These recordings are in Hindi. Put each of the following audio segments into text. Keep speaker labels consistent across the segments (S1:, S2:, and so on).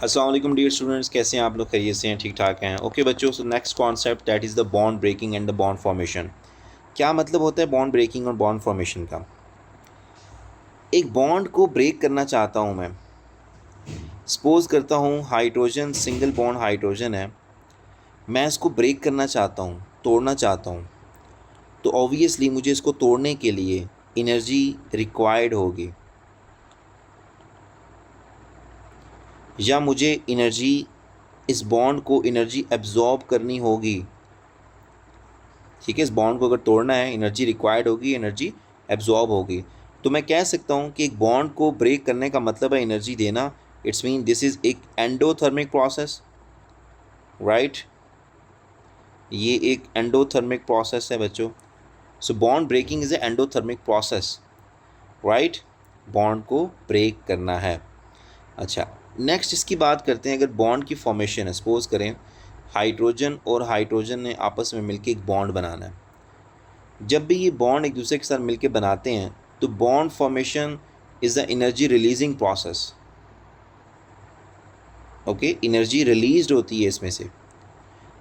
S1: अस्सलाम वालेकुम डियर स्टूडेंट्स, कैसे हैं आप लोग? खैरियत से हैं? ठीक ठाक हैं? ओके बच्चों, so next concept that is the bond breaking and the bond formation. क्या मतलब होता है बॉन्ड ब्रेकिंग और बॉन्ड फॉर्मेशन का? एक बॉन्ड को ब्रेक करना चाहता हूँ मैं। सपोज करता हूँ हाइड्रोजन, सिंगल बॉन्ड हाइड्रोजन है, मैं इसको ब्रेक करना चाहता हूँ, तोड़ना चाहता हूँ। तो ऑब्वियसली मुझे इसको तोड़ने के लिए एनर्जी रिक्वायर्ड होगी, या मुझे एनर्जी, इस बॉन्ड को एनर्जी एब्जॉर्ब करनी होगी। ठीक है, इस बॉन्ड को अगर तोड़ना है एनर्जी रिक्वायर्ड होगी, एनर्जी एब्जॉर्ब होगी। तो मैं कह सकता हूँ कि एक बॉन्ड को ब्रेक करने का मतलब है एनर्जी देना। इट्स मीन दिस इज़ एक एंडोथर्मिक प्रोसेस, राइट। ये एक एंडोथर्मिक प्रोसेस है बच्चों। So bond breaking is a endothermic process, right. Bond को ब्रेक करना है। अच्छा, नेक्स्ट इसकी बात करते हैं। अगर बॉन्ड की फॉर्मेशन है, सपोज करें हाइड्रोजन और हाइड्रोजन ने आपस में मिलकर एक बॉन्ड बनाना है। जब भी ये बॉन्ड एक दूसरे के साथ मिलकर बनाते हैं तो bond formation is the energy releasing process. Okay, energy release होती है इसमें से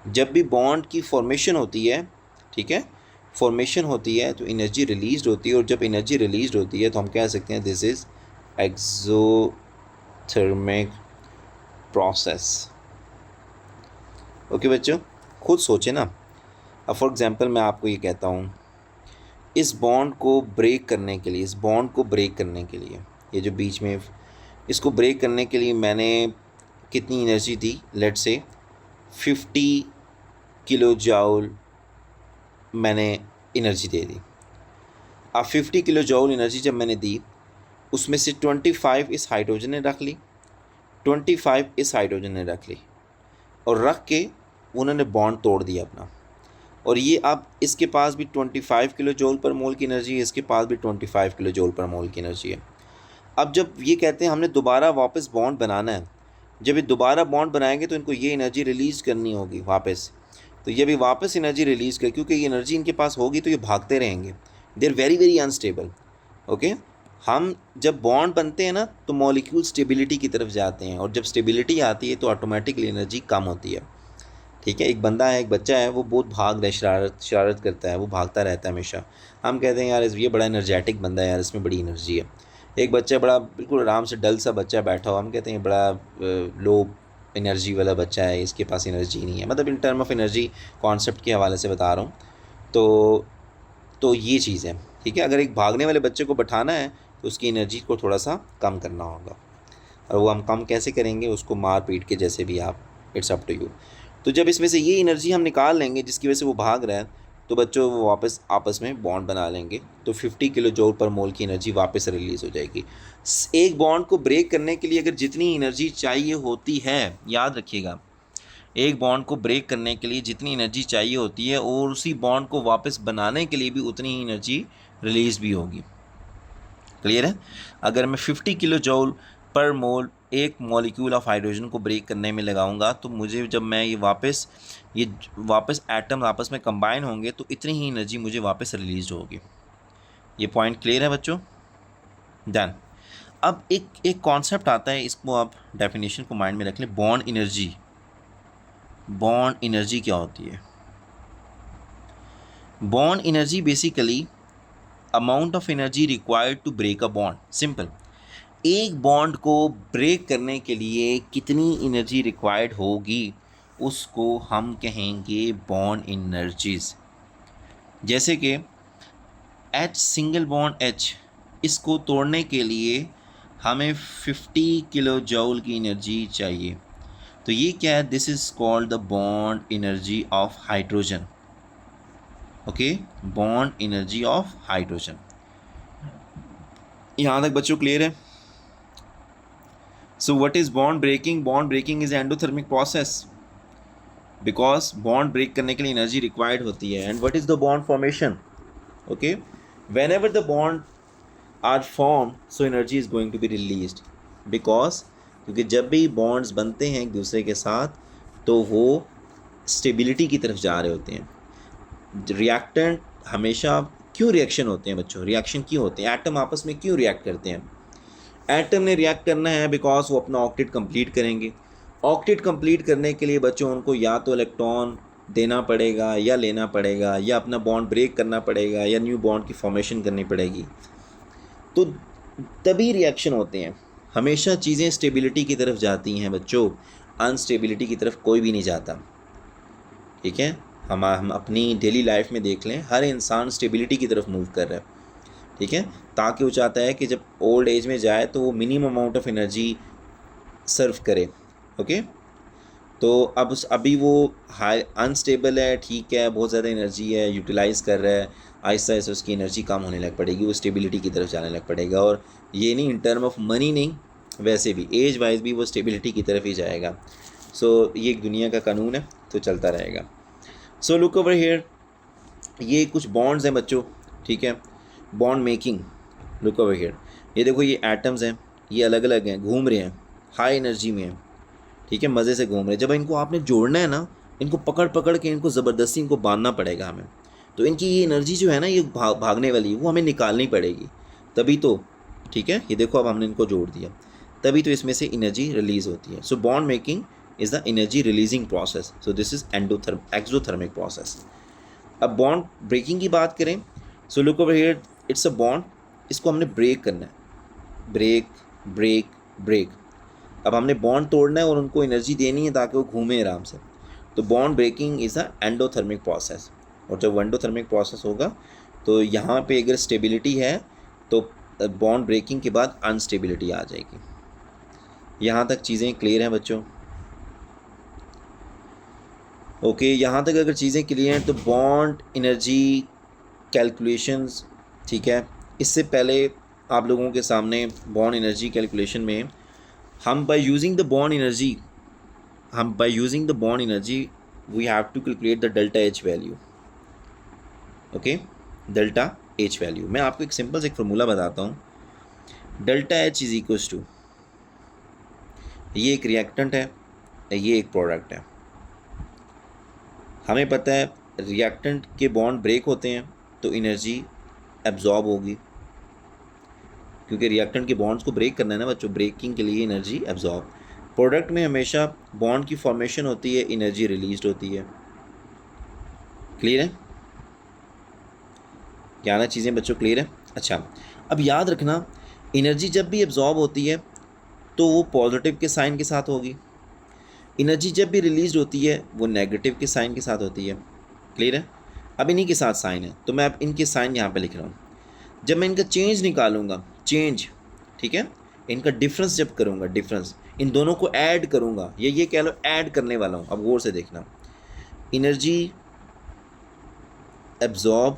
S1: जब भी बॉन्ड की फॉर्मेशन होती है। ठीक है, फॉर्मेशन होती है तो एनर्जी रिलीज होती है, और जब एनर्जी रिलीज होती है तो हम कह सकते हैं this is exothermic process. Okay बच्चों, खुद सोचें ना। अब फॉर एग्जांपल मैं आपको ये कहता हूँ, इस बॉन्ड को ब्रेक करने के लिए, इस बॉन्ड को ब्रेक करने के लिए, ये जो बीच में, इसको ब्रेक करने के लिए मैंने कितनी energy the? Let's say 50 kilo joule मैंने एनर्जी दे दी। अब 50 किलो जूल एनर्जी जब मैंने दी, उसमें से 25 इस हाइड्रोजन ने रख ली, 25 इस हाइड्रोजन ने रख ली, और रख के उन्होंने बॉन्ड तोड़ दिया अपना। और ये अब इसके पास भी 25 किलो जूल पर मोल की एनर्जी है, इसके पास भी 25 किलो जूल पर मोल की एनर्जी है। अब जब ये कहते हैं हमने दोबारा वापस बॉन्ड बनाना है, जब ये दोबारा बॉन्ड बनाएंगे तो इनको ये एनर्जी रिलीज़ करनी होगी वापस। तो ये भी वापस एनर्जी रिलीज़ कर, क्योंकि ये एनर्जी इनके पास होगी तो ये भागते रहेंगे। They are very very unstable. Okay, हम जब बॉन्ड बनते हैं ना तो मॉलिक्यूल स्टेबिलिटी की तरफ जाते हैं, और जब स्टेबिलिटी आती है तो ऑटोमेटिकली एनर्जी कम होती है। ठीक है, एक बंदा है, एक बच्चा है, वो बहुत भाग रहा है, शरारत करता है, वो भागता रहता है हमेशा। हम कहते हैं यार ये बड़ा एनर्जेटिक बंदा है यार, इसमें बड़ी एनर्जी है। एक बच्चा बड़ा बिल्कुल आराम से डल सा बच्चा बैठा हुआ, हम कहते हैं बड़ा लो एनर्जी वाला बच्चा है, इसके पास एनर्जी नहीं है। मतलब in term of energy concept के हवाले से बता रहा हूँ। तो ये चीज़ है। ठीक है, अगर एक भागने वाले बच्चे को बैठाना है तो उसकी एनर्जी को थोड़ा सा कम करना होगा, और वो हम कम कैसे करेंगे? उसको मार पीट के, जैसे भी आप, इट्स अप टू यू। तो जब इसमें से ये एनर्जी हम निकाल लेंगे जिसकी वजह से वो भाग रहा है, तो बच्चों वो वापस आपस में बॉन्ड बना लेंगे, तो 50 किलो जूल पर मोल की एनर्जी वापस रिलीज़ हो जाएगी। एक बॉन्ड को ब्रेक करने के लिए अगर जितनी एनर्जी चाहिए होती है, याद रखिएगा, एक बॉन्ड को ब्रेक करने के लिए जितनी एनर्जी चाहिए होती है, और उसी बॉन्ड को वापस बनाने के लिए भी उतनी ही एनर्जी रिलीज़ भी होगी। क्लियर है? अगर मैं 50 किलो जूल पर मोल एक मॉलिक्यूल ऑफ हाइड्रोजन को ब्रेक करने में लगाऊंगा, तो मुझे जब मैं ये वापस एटम आपस में कंबाइन होंगे तो इतनी ही एनर्जी मुझे वापस रिलीज होगी। ये पॉइंट क्लियर है बच्चों? डन। अब एक कॉन्सेप्ट आता है, इसको आप डेफिनेशन को माइंड में रख लें। Bond energy. बॉन्ड एनर्जी क्या होती है? Bond energy basically amount of energy required to break a bond. Simple. एक बॉन्ड को ब्रेक करने के लिए कितनी एनर्जी रिक्वायर्ड होगी, उसको हम कहेंगे बॉन्ड एनर्जीज। जैसे कि H, सिंगल बॉन्ड H, इसको तोड़ने के लिए हमें 50 किलो जूल की एनर्जी चाहिए। तो ये क्या है? This is called the bond energy of hydrogen. Okay, bond energy of hydrogen. यहाँ तक बच्चों क्लियर है? So what is bond breaking? Bond breaking is endothermic process, because bond break करने के लिए energy required होती है. And what is the bond formation? Okay, whenever the bond are formed, so energy is going to be released, because क्योंकि जब भी bonds बनते हैं एक दूसरे के साथ तो वो स्टेबिलिटी की तरफ जा रहे होते हैं। रिएक्टेंट हमेशा क्यों रिएक्शन होते हैं बच्चों? रिएक्शन क्यों होते हैं? एटम आपस में क्यों रिएक्ट करते हैं? एटम ने रिएक्ट करना है बिकॉज वो अपना ऑक्टेट कंप्लीट करेंगे। ऑक्टेट कंप्लीट करने के लिए बच्चों उनको या तो इलेक्ट्रॉन देना पड़ेगा या लेना पड़ेगा, या अपना बॉन्ड ब्रेक करना पड़ेगा, या न्यू बॉन्ड की फॉर्मेशन करनी पड़ेगी, तो तभी रिएक्शन होते हैं। हमेशा चीज़ें स्टेबिलिटी की तरफ जाती हैं बच्चों, अनस्टेबिलिटी की तरफ कोई भी नहीं जाता। ठीक है, हम अपनी डेली लाइफ में देख लें, हर इंसान स्टेबिलिटी की तरफ मूव कर रहा है। ठीक है, ताकि वो चाहता है कि जब ओल्ड एज में जाए तो वो मिनिमम अमाउंट ऑफ एनर्जी सर्व करे। ओके, तो अब अभी वो हाई अनस्टेबल है, ठीक है, बहुत ज़्यादा एनर्जी है, यूटिलाइज़ कर रहा है, आहिस्ता आहिस्ता उसकी एनर्जी कम होने लग पड़ेगी, वो स्टेबिलिटी की तरफ जाने लग पड़ेगा। और ये नहीं इन टर्म ऑफ मनी नहीं, वैसे भी एज वाइज भी वो स्टेबिलिटी की तरफ ही जाएगा। सो ये एक दुनिया का कानून है, तो चलता रहेगा। सो लुक ओवर हियर, ये कुछ बॉन्ड्स हैं बच्चों। ठीक है, bond making, look over here, ये देखो ये एटम्स हैं, ये अलग अलग हैं, घूम रहे हैं, हाई एनर्जी में हैं। ठीक है, मज़े से घूम रहे हैं। जब इनको आपने जोड़ना है ना, इनको पकड़ पकड़ के इनको ज़बरदस्ती इनको बांधना पड़ेगा हमें। तो इनकी ये एनर्जी जो है ना, ये भागने वाली, वो हमें निकालनी पड़ेगी, तभी तो। ठीक है, ये देखो अब हमने इनको जोड़ दिया, तभी तो इसमें से एनर्जी रिलीज़ होती है। So bond making is the energy releasing process. So this is exothermic process. अब बॉन्ड ब्रेकिंग की बात करें, so look over here, it's a bond, इसको हमने ब्रेक करना है, ब्रेक ब्रेक ब्रेक। अब हमने बॉन्ड तोड़ना है और उनको एनर्जी देनी है ताकि वो घूमें आराम से। तो bond breaking is a endothermic process. और जब एंडोथर्मिक प्रोसेस होगा तो यहाँ पे अगर स्टेबिलिटी है तो बॉन्ड ब्रेकिंग के बाद अनस्टेबिलिटी आ जाएगी। यहाँ तक चीज़ें क्लियर हैं बच्चों? ओके, यहाँ तक अगर चीज़ें क्लियर हैं तो बॉन्ड एनर्जी कैलकुलेशंस, ठीक है, इससे पहले आप लोगों के सामने बॉन्ड एनर्जी कैलकुलेशन में हम by using the bond energy we have to calculate the delta H value. Okay, delta H value मैं आपको एक सिंपल से एक फार्मूला बताता हूँ। Delta H is equals to, ये एक रिएक्टेंट है, ये एक प्रोडक्ट है। हमें पता है रिएक्टेंट के बॉन्ड ब्रेक होते हैं तो एनर्जी एब्जॉर्ब होगी, क्योंकि रिएक्टेंट के बॉन्ड्स को ब्रेक करना है ना बच्चों, ब्रेकिंग के लिए एनर्जी एब्जॉर्ब। प्रोडक्ट में हमेशा बॉन्ड की फॉर्मेशन होती है, एनर्जी रिलीज्ड होती है। क्लियर है? क्या ना चीज़ें बच्चों क्लियर है? अच्छा, अब याद रखना, एनर्जी जब भी एब्जॉर्ब होती है तो वो पॉजिटिव के साइन के साथ होगी, एनर्जी जब भी रिलीज होती है वो नेगेटिव के साइन के साथ होती है। क्लियर है? अब इन्हीं के साथ साइन है तो मैं अब इनके साइन यहाँ पे लिख रहा हूँ। जब मैं इनका चेंज निकालूंगा, चेंज, ठीक है, इनका डिफरेंस जब करूँगा, डिफरेंस, इन दोनों को ऐड करूँगा, ये कह लो ऐड करने वाला हूँ। अब गौर से देखना, एनर्जी एब्जॉर्ब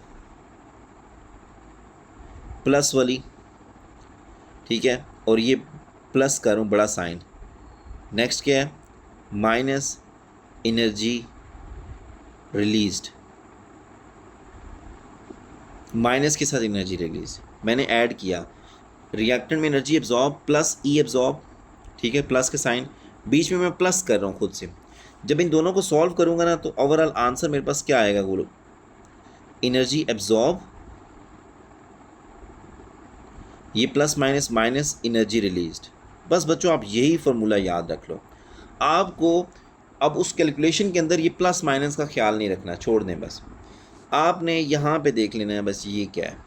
S1: प्लस वाली, ठीक है, और ये प्लस करूँ बड़ा साइन, नेक्स्ट क्या है, माइनस एनर्जी रिलीज्ड, माइनस के साथ एनर्जी रिलीज मैंने ऐड किया, रिएक्टेंट में एनर्जी एब्जॉर्ब प्लस ई एब्जॉर्ब, ठीक है, प्लस के साइन, बीच में मैं प्लस कर रहा हूँ खुद से। जब इन दोनों को सॉल्व करूँगा ना तो ओवरऑल आंसर मेरे पास क्या आएगा बोलो, एनर्जी एब्जॉर्ब, ये plus minus minus energy released. बस बच्चों आप यही फार्मूला याद रख लो। आपको अब उस कैलकुलेशन के अंदर ये प्लस माइनस का ख्याल नहीं रखना, छोड़ दें, बस आपने यहाँ पे देख लेना है बस ये क्या है।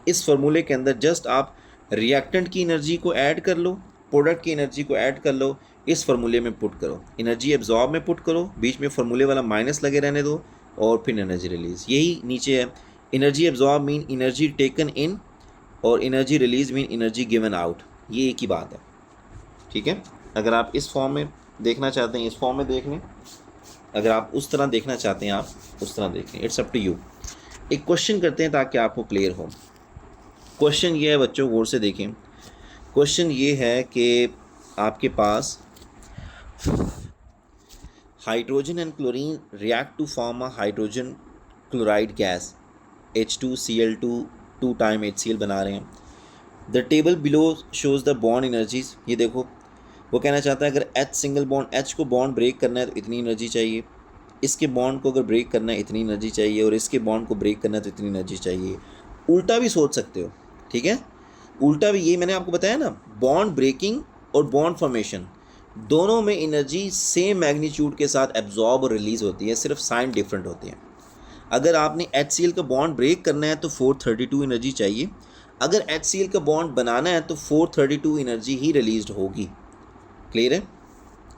S1: इस फार्मूले के अंदर जस्ट आप रिएक्टेंट की एनर्जी को ऐड कर लो, प्रोडक्ट की एनर्जी को ऐड कर लो, इस फार्मूले में पुट करो, एनर्जी एब्जॉर्ब में पुट करो, बीच में फार्मूले वाला माइनस लगे रहने दो, और फिर एनर्जी रिलीज। यही नीचे है, energy absorb mean energy taken in और energy release mean energy given out, ये एक ही बात है। ठीक है, अगर आप इस फॉर्म में देखना चाहते हैं इस फॉर्म में देख लें, अगर आप उस तरह देखना चाहते हैं आप उस तरह देख लें, इट्स अप टू यू। एक क्वेश्चन करते हैं ताकि आपको क्लियर हो। क्वेश्चन ये है बच्चों, गौर से देखें, क्वेश्चन ये है कि आपके पास hydrogen and chlorine react to form a hydrogen chloride gas H2Cl2 2 time HCl बना रहे हैं। The table below shows the bond energies. ये देखो वो कहना चाहता है अगर H सिंगल बॉन्ड, H को बॉन्ड ब्रेक करना है तो इतनी एनर्जी चाहिए, इसके बॉन्ड को अगर ब्रेक करना है इतनी एनर्जी चाहिए, और इसके बॉन्ड को ब्रेक करना है तो इतनी एनर्जी चाहिए। उल्टा भी सोच सकते हो, ठीक है, उल्टा भी, ये मैंने आपको बताया ना, बॉन्ड ब्रेकिंग और बॉन्ड फॉर्मेशन, दोनों में एनर्जी सेम मैग्नीट्यूड के साथ एब्जॉर्ब और रिलीज़ होती है, सिर्फ साइन डिफरेंट होते हैं। अगर आपने HCl का बॉन्ड ब्रेक करना है तो 432 एनर्जी चाहिए, अगर HCl का बॉन्ड बनाना है तो 432 एनर्जी ही रिलीज्ड होगी। क्लियर है?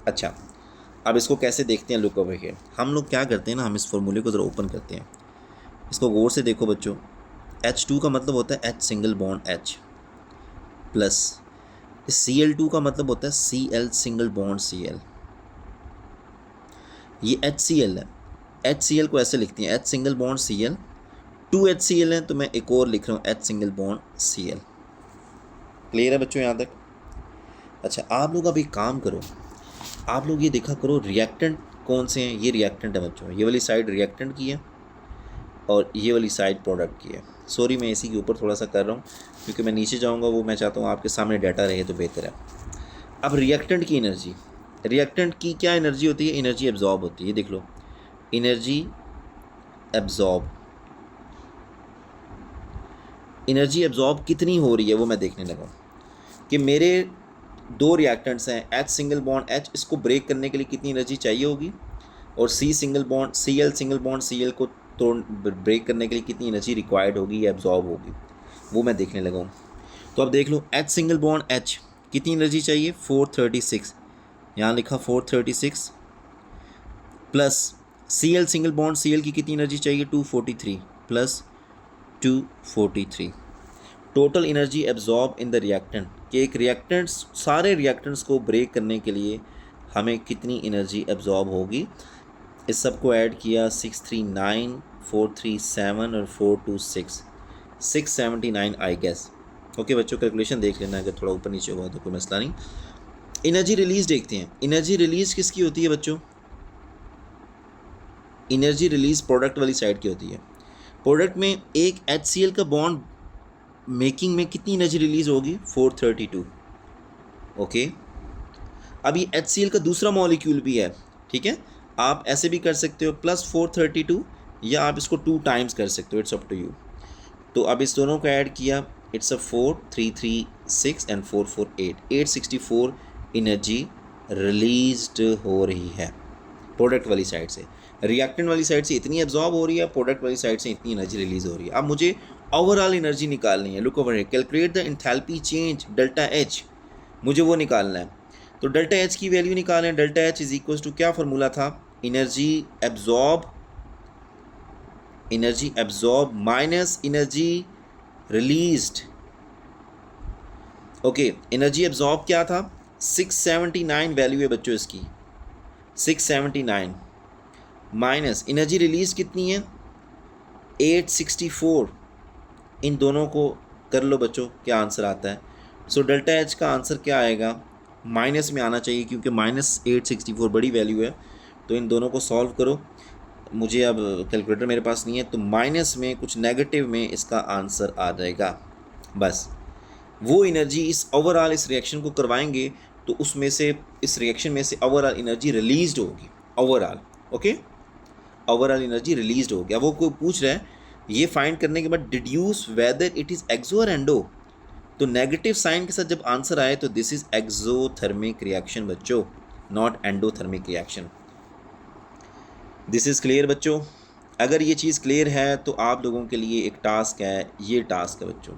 S1: अच्छा, अब इसको कैसे देखते हैं, लुक ओवर हियर। हम लोग क्या करते हैं ना, हम इस फॉर्मूले को ज़रा ओपन करते हैं, इसको गौर से देखो बच्चों। H2 का मतलब होता है H single bond H plus Cl2 का मतलब होता है Cl सिंगल बॉन्ड Cl। ये HCl है, HCl को ऐसे लिखते हैं H single bond Cl, 2 HCl है तो मैं एक और लिख रहा हूँ H single bond Cl। Clear है बच्चों यहाँ तक? अच्छा, आप लोग अब एक काम करो, आप लोग ये देखा करो रिएक्टेंट कौन से हैं। ये रिएक्टेंट है बच्चों, ये वाली साइड रिएक्टेंट की है और ये वाली साइड प्रोडक्ट की है। सॉरी मैं इसी के ऊपर थोड़ा सा कर रहा हूँ क्योंकि मैं नीचे जाऊँगा, वो मैं चाहता हूँ आपके सामने डाटा रहे तो बेहतर है। अब रिएक्टेंट की एनर्जी, रिएक्टेंट की क्या एनर्जी होती है? एनर्जी एब्जॉर्ब होती है। देख लो, एनर्जी एब्जॉर्ब, एनर्जी एब्जॉर्ब कितनी हो रही है वो मैं देखने लगा कि मेरे दो रिएक्टेंट्स हैं H सिंगल बॉन्ड H, इसको ब्रेक करने के लिए कितनी एनर्जी चाहिए होगी, और C single bond Cl single bond Cl को तोड़ ब्रेक करने के लिए कितनी एनर्जी रिक्वायर्ड होगी या एब्जॉर्ब होगी, वो मैं देखने लगा हूँ। तो अब देख लो, H सिंगल बॉन्ड H कितनी एनर्जी चाहिए? 436, यहाँ लिखा 436, plus Cl single bond Cl की कितनी एनर्जी चाहिए? 243 plus 243। Total energy absorb in the reactant, कि एक रिएक्टेंट्स, सारे रिएक्टेंट्स को ब्रेक करने के लिए हमें कितनी एनर्जी एब्जॉर्ब होगी। इस सब को ऐड किया, 639, 437 और 426, 679 आई गेस। ओके बच्चों, कैलकुलेशन देख लेना, अगर थोड़ा ऊपर नीचे हुआ तो कोई मसला नहीं। एनर्जी रिलीज देखते हैं। एनर्जी रिलीज किसकी होती है बच्चों? एनर्जी रिलीज प्रोडक्ट वाली साइड की होती है। प्रोडक्ट में एक HCl का बॉन्ड मेकिंग में कितनी एनर्जी रिलीज होगी? 432। ओके, अब ये HCl का दूसरा मॉलिक्यूल भी है, ठीक है, आप ऐसे भी कर सकते हो प्लस 432, या आप इसको 2 टाइम्स कर सकते हो, इट्स अप टू यू। तो अब इस दोनों को ऐड किया, it's a 4336 and 448, 864 energy released हो रही है प्रोडक्ट वाली साइड से। रिएक्टेंट वाली साइड से इतनी एब्जॉर्ब हो रही है, प्रोडक्ट वाली साइड से इतनी एनर्जी रिलीज हो रही है। अब मुझे ओवरऑल एनर्जी निकालनी है। Look over here, calculate the enthalpy change delta H, मुझे वो निकालना है। तो डेल्टा H की वैल्यू निकालें। Delta H is equal to, क्या फार्मूला था? Energy absorb minus energy released. Okay, energy absorb क्या था? 679 वैल्यू है बच्चों इसकी, 679 माइनस एनर्जी रिलीज कितनी है? 864। इन दोनों को कर लो बच्चों, क्या आंसर आता है? सो डेल्टा H का आंसर क्या आएगा? माइनस में आना चाहिए क्योंकि माइनस 864 बड़ी वैल्यू है। तो इन दोनों को सॉल्व करो, मुझे अब कैलकुलेटर मेरे पास नहीं है, तो माइनस में कुछ नेगेटिव में इसका आंसर आ जाएगा। बस वो एनर्जी इस ओवरऑल इस रिएक्शन को करवाएंगे तो उसमें से, इस रिएक्शन में से ओवरऑल एनर्जी रिलीज्ड होगी। Overall, okay, overall energy released हो गया। वो कोई पूछ रहा है ये फाइंड करने के बाद डिड्यूस वेदर इट इज़ एक्सो और एंडो, तो नेगेटिव साइन के साथ जब आंसर आए तो दिस इज एक्सोथर्मिक रिएक्शन बच्चों, not endothermic reaction. This is clear बच्चों? अगर ये चीज़ क्लियर है तो आप लोगों के लिए एक टास्क है, ये टास्क है बच्चों,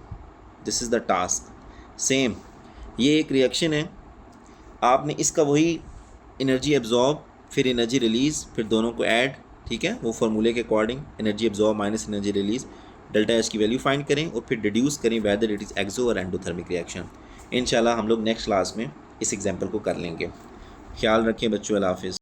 S1: this is the task. Same ये एक रिएक्शन है, आपने इसका वही एनर्जी एब्जॉर्ब फिर एनर्जी रिलीज़ फिर दोनों को ऐड, ठीक है, वो फार्मूले के according energy absorb minus energy release, delta H की वैल्यू फाइंड करें और फिर डिड्यूस करें वेदर इट इज़ एक्सो और एंडोथर्मिक रिएक्शन। इंशाल्लाह हम लोग नेक्स्ट क्लास में इस एग्जाम्पल को कर लेंगे। ख्याल रखें बच्चों, अल्लाह हाफिज़।